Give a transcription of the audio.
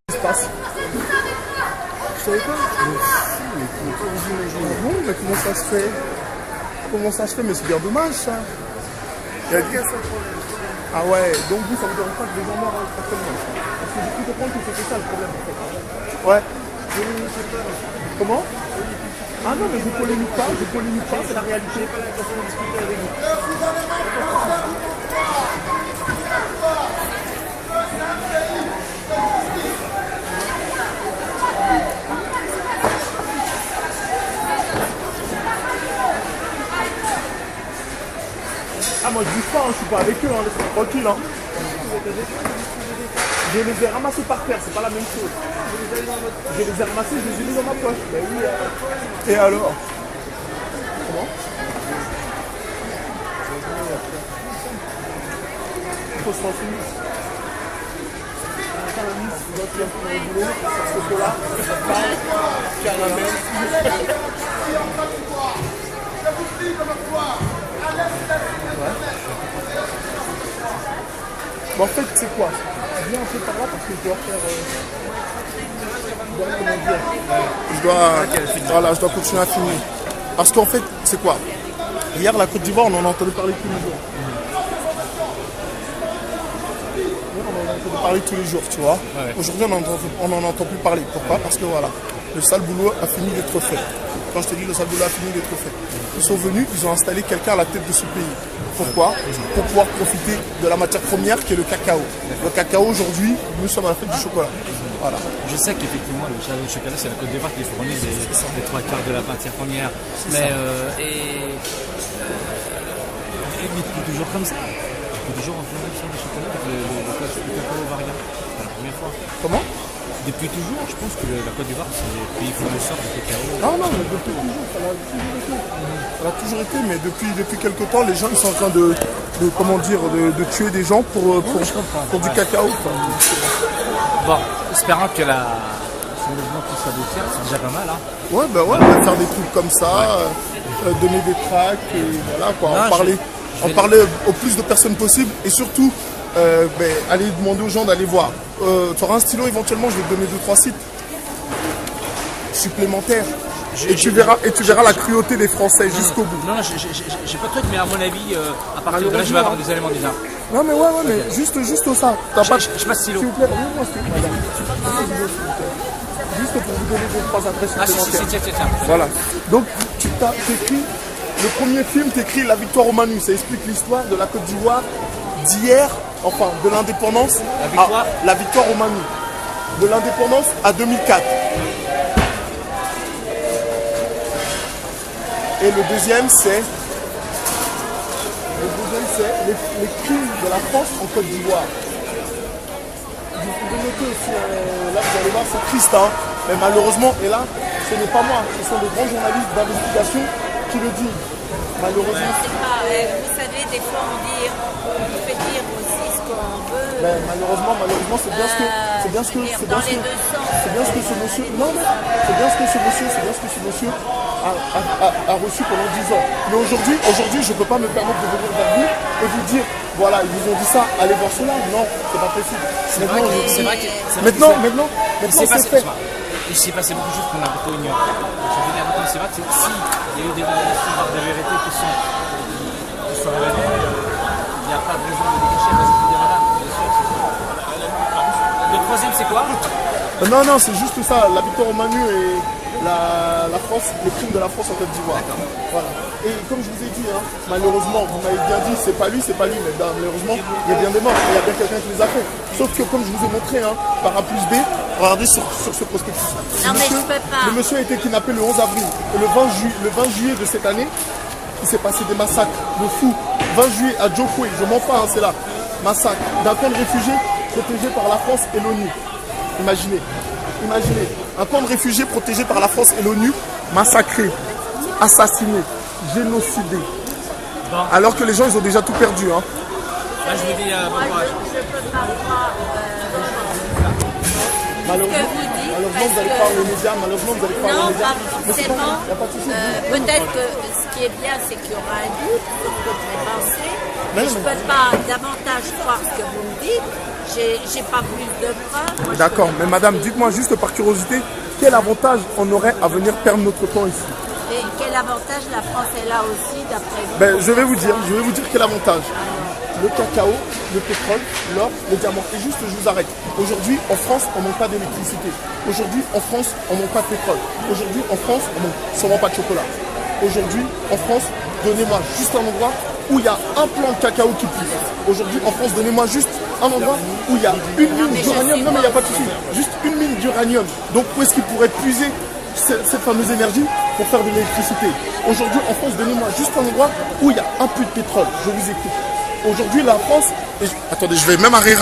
se passe? Je savais pas. Bon, mais comment ça se fait? Comment ça se fait? Mais c'est bien dommage ça. Il y a bien ça. Ah ouais, donc vous, ça vous dérange pas que des gens meurent actuellement? Parce que j'ai pu comprendre que c'était ça le problème en fait. Ouais. Comment? Ah non, mais je polémique pas, c'est la réalité. Ah moi je bouge pas, hein, je suis pas avec eux, hein, laisse-moi tranquille. Hein. Je les ai ramassés par terre, c'est pas la même chose. Je les ai ramassés, je les ai mis dans ma poche. Ben oui, et alors? Comment? Il faut se renseigner. Bon, en fait, c'est quoi? Viens un peu par là parce que je dois faire. Je dois continuer à filmer. Parce qu'en fait, c'est quoi? Hier, la Côte d'Ivoire, on en a entendu parler tous les jours. Parler tous les jours, tu vois. Ouais. Aujourd'hui, on n'en entend plus parler. Pourquoi? Parce que voilà, le sale boulot a fini d'être fait. Quand je te dis le sale boulot a fini d'être fait, ils sont venus, ils ont installé quelqu'un à la tête de ce pays. Pourquoi? Pour pouvoir profiter de la matière première qui est le cacao. Le cacao, aujourd'hui, nous sommes à la fête du chocolat. Voilà. Je sais qu'effectivement, le chocolat, c'est la Côte d'Ivoire qui fournit les 3/4 de la matière première. Mais depuis toujours comme ça. Toujours en train de faire du chocolat avec le cacao variant. C'est la première fois. Comment? Depuis toujours, je pense que la Côte d'Ivoire, c'est le pays fournisseur de cacao. Non, mais depuis toujours, ça a toujours été. Mais depuis quelque temps, les gens ils sont en train de tuer des gens pour du cacao. Bon, espérant que ce mouvement puisse s'aboutir, c'est déjà pas mal. Hein. Ouais, on va faire des trucs comme ça, donner des tracts, et voilà quoi, en parler au plus de personnes possible et surtout aller demander aux gens d'aller voir. Tu auras un stylo éventuellement, je vais te donner 2-3 sites supplémentaires. Tu verras la cruauté des Français jusqu'au bout. Non, j'ai pas de truc, mais à mon avis, à partir de là, je vais avoir des éléments déjà. Non, mais ouais, mais juste ça. Je passe stylo. S'il vous plaît, moi, juste pour vous donner 2-3 adresses supplémentaires. Tiens. Voilà. Donc, tu écris. Le premier film, t'écris La victoire au Manu. Ça explique l'histoire de la Côte d'Ivoire d'hier, enfin de l'indépendance. La victoire au Manu. De l'indépendance à 2004. Et le deuxième, c'est les crimes de la France en Côte d'Ivoire. Vous pouvez noter aussi, là vous allez voir, c'est triste, hein, mais malheureusement, et là, ce n'est pas moi, ce sont des grands journalistes d'investigation qui le disent. Malheureusement. Vous savez, des fois on fait dire aussi ce qu'on veut. Malheureusement, c'est bien ce que ce monsieur a reçu pendant 10 ans. Mais aujourd'hui, je ne peux pas me permettre de venir vers vous et vous dire, voilà, ils vous ont dit ça, allez voir cela. Non, c'est pas possible. Maintenant, c'est fait. Il s'est passé beaucoup de choses qu'on a beaucoup ignorées. C'est vrai que s'il y a eu des révélations de vérité qui sont révélées, il n'y a pas de raison de décacher parce que là, bien sûr. Le troisième, c'est quoi? Non, c'est juste ça, la victoire au Manu et la France, les crimes de la France en Côte d'Ivoire. Voilà. Et comme je vous ai dit, hein, malheureusement, vous m'avez bien dit, c'est pas lui, mais malheureusement, il y a bien des morts, il y a bien quelqu'un qui les a fait. Sauf que comme je vous ai montré, hein, par A plus B, regardez sur ce prospectus. Le monsieur a été kidnappé le 11 avril. Et le 20 juillet de cette année, il s'est passé des massacres de fous. 20 juillet à Djokwe, je mens pas, hein, c'est là. Massacre d'un camp de réfugiés protégé par la France et l'ONU. Imaginez, un camp de réfugiés protégé par la France et l'ONU, massacré, assassiné, génocidé. Bon. Alors que les gens, ils ont déjà tout perdu. Hein. Là, je vous dis, bon courage. Malheureusement, vous allez pas les médias, Non, pas forcément. Peut-être que ce qui est bien, c'est qu'il y aura un doute, je peux penser. Mais je ne peux pas davantage croire ce que vous me dites. j'ai pas plus de preuves. D'accord, mais madame, dites-moi juste par curiosité, quel avantage on aurait à venir perdre notre temps ici? Et quel avantage la France est là aussi, d'après vous? Ben, je vais vous dire quel avantage. Le cacao, le pétrole, l'or, le diamant. Et juste, je vous arrête. Aujourd'hui, en France, on ne manque pas d'électricité. Aujourd'hui, en France, on ne manque pas de pétrole. Aujourd'hui, en France, on ne manque sûrement pas de chocolat. Aujourd'hui, en France, donnez-moi juste un endroit où il y a un plant de cacao qui pousse. Aujourd'hui, en France, donnez-moi juste un endroit où il y a une mine d'uranium. Non, mais il n'y a pas de souci. Juste une mine d'uranium. Donc, où est-ce qu'il pourrait puiser cette fameuse énergie pour faire de l'électricité? Aujourd'hui, en France, donnez-moi juste un endroit où il y a un peu de pétrole. Je vous écoute. Aujourd'hui, la France... Attendez, je vais même arrêter.